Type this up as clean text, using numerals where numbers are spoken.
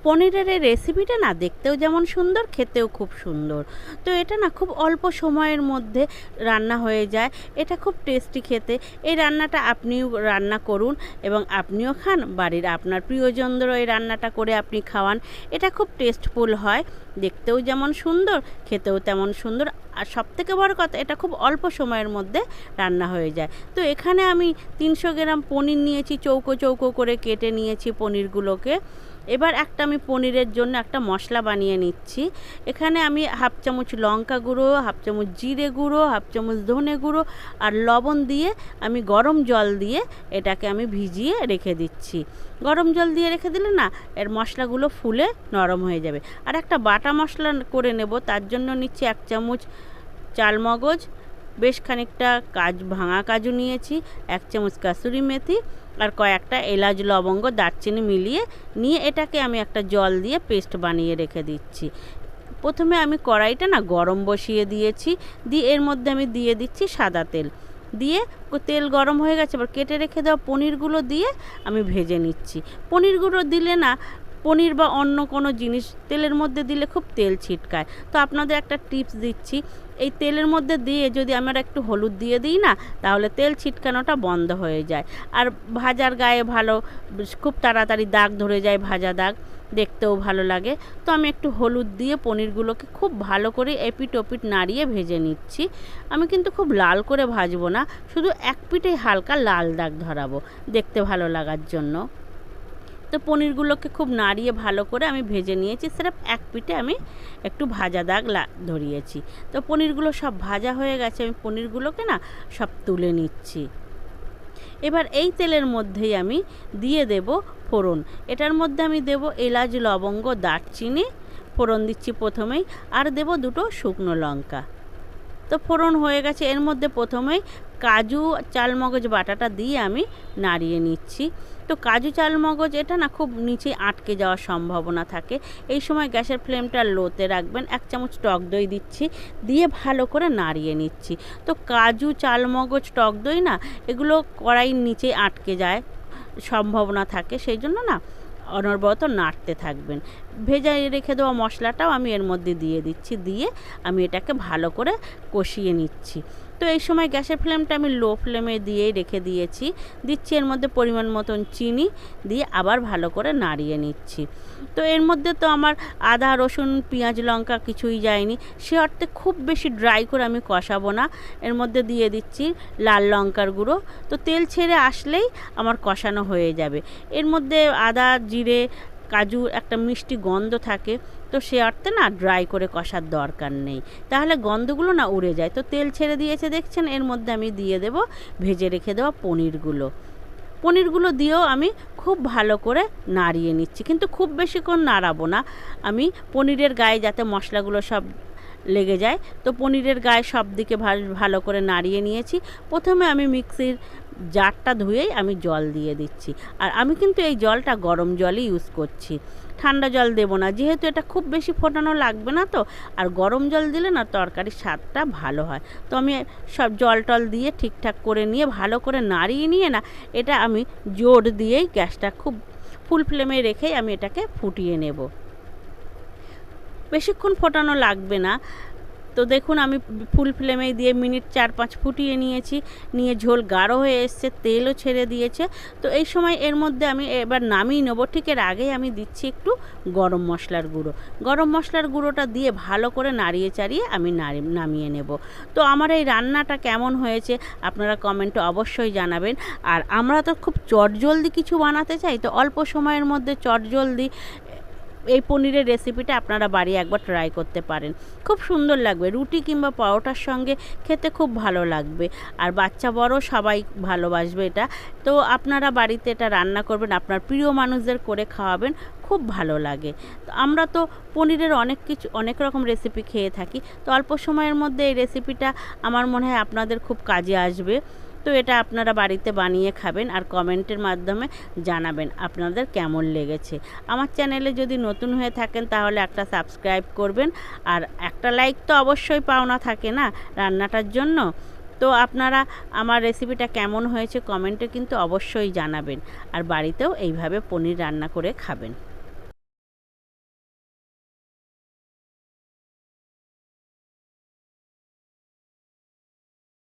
পনিরের এই রেসিপিটা না দেখতেও যেমন সুন্দর, খেতেও খুব সুন্দর। তো এটা না খুব অল্প সময়ের মধ্যে রান্না হয়ে যায়। এটা খুব টেস্টি খেতে। এই রান্নাটা আপনিও রান্না করুন এবং আপনিও খান, বাড়ির আপনার প্রিয়জনদেরও এই রান্নাটা করে আপনি খাওয়ান। এটা খুব টেস্টফুল হয়, দেখতেও যেমন সুন্দর, খেতেও তেমন সুন্দর। আর সবথেকে বড় কথা, এটা খুব অল্প সময়ের মধ্যে রান্না হয়ে যায়। তো এখানে আমি 300 গ্রাম পনির নিয়েছি, চৌকো চৌকো করে কেটে নিয়েছি পনিরগুলোকে। এবার আমি পনিরের জন্য একটা মশলা বানিয়ে নিচ্ছি। এখানে আমি হাফ চামচ লঙ্কা গুঁড়ো, হাফ চামচ জিরে গুঁড়ো, হাফ চামচ ধনে গুঁড়ো আর লবণ দিয়ে আমি গরম জল দিয়ে এটাকে আমি ভিজিয়ে রেখে দিচ্ছি। গরম জল দিয়ে রেখে দিলে না এর মশলাগুলো ফুলে নরম হয়ে যাবে। আর একটা বাটা মশলা করে নেব, তার জন্য নিচ্ছি 1 চামচ চালমগজ, বেশ খানিকটা ভাঙা কাজু নিয়েছি, 1 চামচ কাসুরি মেথি আর কয়েকটা এলাচ, লবঙ্গ, দারচিনি নিয়ে এটাকে আমি একটা জল দিয়ে পেস্ট বানিয়ে রেখে দিচ্ছি। প্রথমে আমি কড়াইটা না গরম বসিয়ে দিয়েছি, দিয়ে এর মধ্যে আমি দিয়ে দিচ্ছি সাদা তেল। দিয়ে তেল গরম হয়ে গেছে, এবার কেটে রেখে দেওয়া পনিরগুলো দিয়ে আমি ভেজে নিচ্ছি। পনিরগুলো দিলে না, পনির বা অন্য কোনো জিনিস তেলের মধ্যে দিলে খুব তেল ছিটকায়। তো আপনাদের একটা টিপস দিচ্ছি, এই তেলের মধ্যে দিয়ে যদি আমরা একটু হলুদ দিয়ে দিই না, তাহলে তেল ছিটকানোটা বন্ধ হয়ে যায়। আর ভাজার গায়ে ভালো, খুব তাড়াতাড়ি দাগ ধরে যায়, ভাজা দাগ, দেখতেও ভালো লাগে। তো আমি একটু হলুদ দিয়ে পনিরগুলোকে খুব ভালো করে এপিট ওপিট নাড়িয়ে ভেজে নিচ্ছি। আমি কিন্তু খুব লাল করে ভাজবো না, শুধু এক পিঠেই হালকা লাল দাগ ধরাবো দেখতে ভালো লাগার জন্য। তো পনিরগুলোকে খুব নাড়িয়ে ভালো করে আমি ভেজে নিয়েছি, সির্ফ এক পিঠে আমি একটু ভাজা দাগ ধরিয়েছি। তো পনিরগুলো সব ভাজা হয়ে গেছে, আমি পনিরগুলোকে না সব তুলে নিচ্ছি। এবার এই তেলের মধ্যেই আমি দিয়ে দেব ফোড়ন। এটার মধ্যে আমি দেব এলাচ, লবঙ্গ, দারচিনি ফোড়ন দিচ্ছি প্রথমেই, আর দেব 2টো শুকনো লঙ্কা। তো ফোড়ন হয়ে গেছে, এর মধ্যে প্রথমেই কাজু চালমগজ বাটাটা দিয়ে আমি নাড়িয়ে নিচ্ছি। তো কাজু চালমগজ এটা না খুব নিচে আটকে যাওয়ার সম্ভাবনা থাকে, এই সময় গ্যাসের ফ্লেমটা লোতে রাখবেন। 1 চামচ টক দই দিচ্ছি, দিয়ে ভালো করে নাড়িয়ে নিচ্ছি। তো কাজু চালমগজ টক দই না, এগুলো কড়াইয়ের নিচে আটকে যায় সম্ভাবনা থাকে, সেই জন্য না অনবরত নাড়তে থাকবেন। ভেজে রেখে দেওয়া মশলাটাও আমি এর মধ্যে দিয়ে দিচ্ছি, দিয়ে আমি এটাকে ভালো করে কষিয়ে নিচ্ছি। তো এই সময় গ্যাসের ফ্লেমটা আমি লো ফ্লেমে দিয়েই রেখে দিচ্ছি এর মধ্যে পরিমাণ মতন চিনি দিয়ে আবার ভালো করে নাড়িয়ে নিচ্ছি। তো এর মধ্যে তো আমার আদা, রসুন, পেঁয়াজ, লঙ্কা কিছুই যায়নি, সে অর্থে খুব বেশি ড্রাই করে আমি কষাবো না। এর মধ্যে দিয়ে দিচ্ছি লাল লঙ্কার গুঁড়ো। তো তেল ছেড়ে আসলেই আমার কষানো হয়ে যাবে। এর মধ্যে আদা, জিরে, কাজু একটা মিষ্টি গন্ধ থাকে, তো সে অর্থে না ড্রাই করে কষার দরকার নেই, তাহলে গন্ধগুলো না উড়ে যায়। তো তেল ছেড়ে দিয়েছে দেখছেন, এর মধ্যে আমি দিয়ে দেব ভেজে রেখে দেওয়া পনিরগুলো দিয়েও আমি খুব ভালো করে নাড়িয়ে নিচ্ছি, কিন্তু খুব বেশিক্ষণ নাড়াবো না আমি, পনিরের গায়ে যাতে মশলাগুলো সব লেগে যায়। তো পনিরের গায়ে সব দিকে ভালো করে নাড়িয়ে নিয়েছি। প্রথমে আমি মিক্সির জারটা ধুয়েই আমি জল দিয়ে দিচ্ছি, আর আমি কিন্তু এই জলটা গরম জলই ইউজ করছি, ঠান্ডা জল দেবো না, যেহেতু এটা খুব বেশি ফোটানো লাগবে না। তো আর গরম জল দিলে না তরকারির স্বাদটা ভালো হয়। তো আমি সব জল টল দিয়ে ঠিকঠাক করে নিয়ে ভালো করে নাড়িয়ে নিয়ে না, এটা আমি জোর দিয়েই গ্যাসটা খুব ফুল ফ্লেমে রেখেই আমি এটাকে ফুটিয়ে নেব। বেশিক্ষণ ফোটানো লাগবে না। তো দেখুন আমি ফুল ফ্লেমে দিয়ে মিনিট 4-5 ফুটিয়ে নিয়ে ঝোল গাঢ় হয়ে এসছে, তেলও ছেড়ে দিয়েছে। তো এই সময় এর মধ্যে আমি এবার নামিয়ে নেব। ঠিক এর আগেই আমি দিচ্ছি একটু গরম মশলার গুঁড়োটা দিয়ে ভালো করে নাড়িয়ে চাড়িয়ে আমি নামিয়ে নেব। তো আমার এই রান্নাটা কেমন হয়েছে আপনারা কমেন্টে অবশ্যই জানাবেন। আর আমরা তো খুব চটজলদি কিছু বানাতে চাই, তো অল্প সময়ের মধ্যে চটজলদি এই পনিরের রেসিপিটা আপনারা বাড়ি একবার ট্রাই করতে পারেন, খুব সুন্দর লাগবে, রুটি কিংবা পরোটার সঙ্গে খেতে খুব ভালো লাগবে। আর বাচ্চা বড় সবাই ভালোবাসবে এটা। তো আপনারা বাড়িতে এটা রান্না করবেন, আপনার প্রিয় মানুষদের করে খাওয়াবেন, খুব ভালো লাগে। তো আমরা তো পনিরের অনেক রকম রেসিপি খেয়ে থাকি, তো অল্প সময়ের মধ্যে এই রেসিপিটা আমার মনে হয় আপনাদের খুব কাজে আসবে। তো এটা আপনারা বাড়িতে বানিয়ে খাবেন আর কমেন্টের মাধ্যমে জানাবেন আপনাদের কেমন লেগেছে। আমার চ্যানেলে যদি নতুন হয়ে থাকেন তাহলে একটা সাবস্ক্রাইব করবেন, আর একটা লাইক তো অবশ্যই পাওনা থাকে না রান্নাটার জন্য। তো আপনারা আমার রেসিপিটা কেমন হয়েছে কমেন্টে কিন্তু অবশ্যই জানাবেন, আর বাড়িতেও এইভাবে পনির রান্না করে খাবেন।